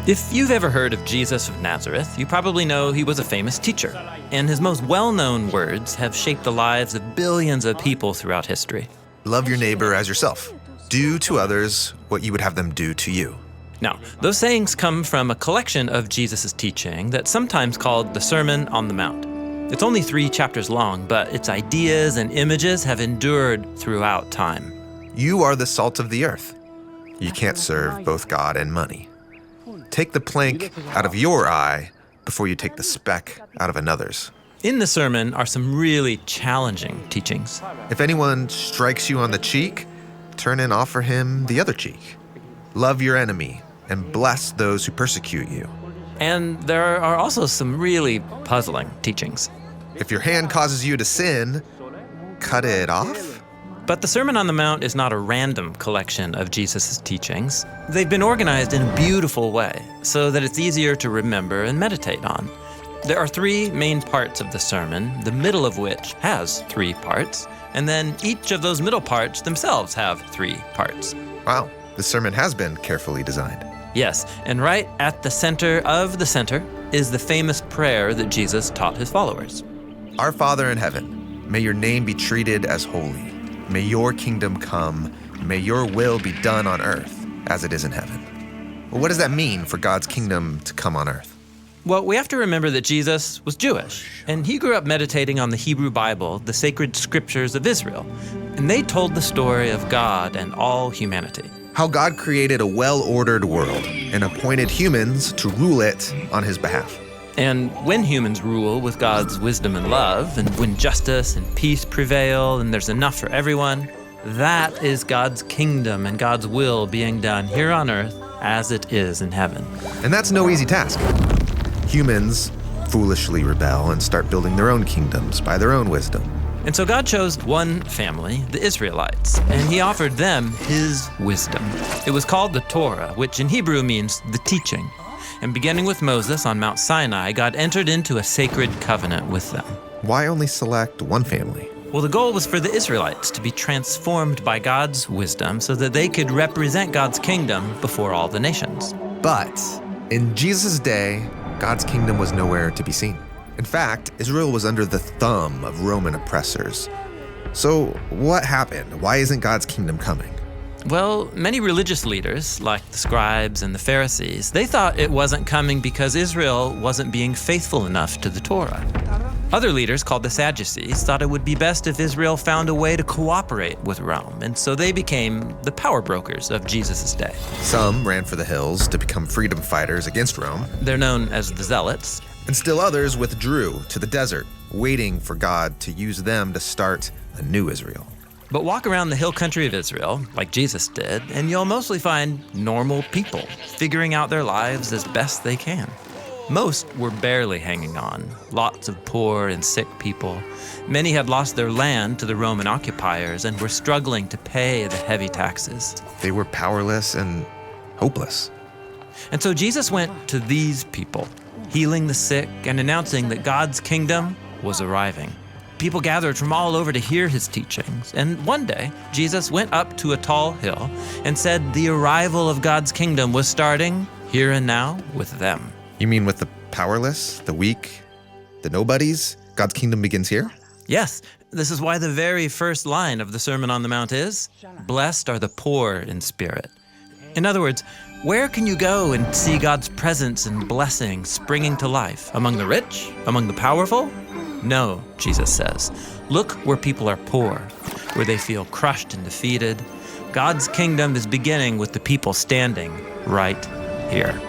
If you've ever heard of Jesus of Nazareth, you probably know he was a famous teacher, and his most well-known words have shaped the lives of billions of people throughout history. Love your neighbor as yourself. Do to others what you would have them do to you. Now, those sayings come from a collection of Jesus' teaching that's sometimes called the Sermon on the Mount. It's only 3 chapters long, but its ideas and images have endured throughout time. You are the salt of the earth. You can't serve both God and money. Take the plank out of your eye before you take the speck out of another's. In the sermon are some really challenging teachings. If anyone strikes you on the cheek, turn and offer him the other cheek. Love your enemy and bless those who persecute you. And there are also some really puzzling teachings. If your hand causes you to sin, cut it off? But the Sermon on the Mount is not a random collection of Jesus' teachings. They've been organized in a beautiful way so that it's easier to remember and meditate on. There are 3 main parts of the sermon, the middle of which has 3 parts, and then each of those middle parts themselves have 3 parts. Wow, the sermon has been carefully designed. Yes, and right at the center of the center is the famous prayer that Jesus taught his followers. Our Father in heaven, may your name be treated as holy. May your kingdom come. May your will be done on earth as it is in heaven. Well, what does that mean for God's kingdom to come on earth? Well, we have to remember that Jesus was Jewish, and he grew up meditating on the Hebrew Bible, the sacred scriptures of Israel, and they told the story of God and all humanity. How God created a well-ordered world and appointed humans to rule it on his behalf. And when humans rule with God's wisdom and love, and when justice and peace prevail and there's enough for everyone, that is God's kingdom and God's will being done here on earth as it is in heaven. And that's no easy task. Humans foolishly rebel and start building their own kingdoms by their own wisdom. And so God chose one family, the Israelites, and he offered them his wisdom. It was called the Torah, which in Hebrew means the teaching. And beginning with Moses on Mount Sinai, God entered into a sacred covenant with them. Why only select one family? Well, the goal was for the Israelites to be transformed by God's wisdom so that they could represent God's kingdom before all the nations. But in Jesus' day, God's kingdom was nowhere to be seen. In fact, Israel was under the thumb of Roman oppressors. So what happened? Why isn't God's kingdom coming? Well, many religious leaders, like the scribes and the Pharisees, they thought it wasn't coming because Israel wasn't being faithful enough to the Torah. Other leaders, called the Sadducees, thought it would be best if Israel found a way to cooperate with Rome, and so they became the power brokers of Jesus' day. Some ran for the hills to become freedom fighters against Rome. They're known as the Zealots. And still others withdrew to the desert, waiting for God to use them to start a new Israel. But walk around the hill country of Israel, like Jesus did, and you'll mostly find normal people figuring out their lives as best they can. Most were barely hanging on, lots of poor and sick people. Many had lost their land to the Roman occupiers and were struggling to pay the heavy taxes. They were powerless and hopeless. And so Jesus went to these people, healing the sick and announcing that God's kingdom was arriving. People gathered from all over to hear his teachings. And one day, Jesus went up to a tall hill and said the arrival of God's kingdom was starting here and now with them. You mean with the powerless, the weak, the nobodies? God's kingdom begins here? Yes, this is why the very first line of the Sermon on the Mount is, "Blessed are the poor in spirit." In other words, where can you go and see God's presence and blessing springing to life? Among the rich? Among the powerful? No, Jesus says. Look where people are poor, where they feel crushed and defeated. God's kingdom is beginning with the people standing right here.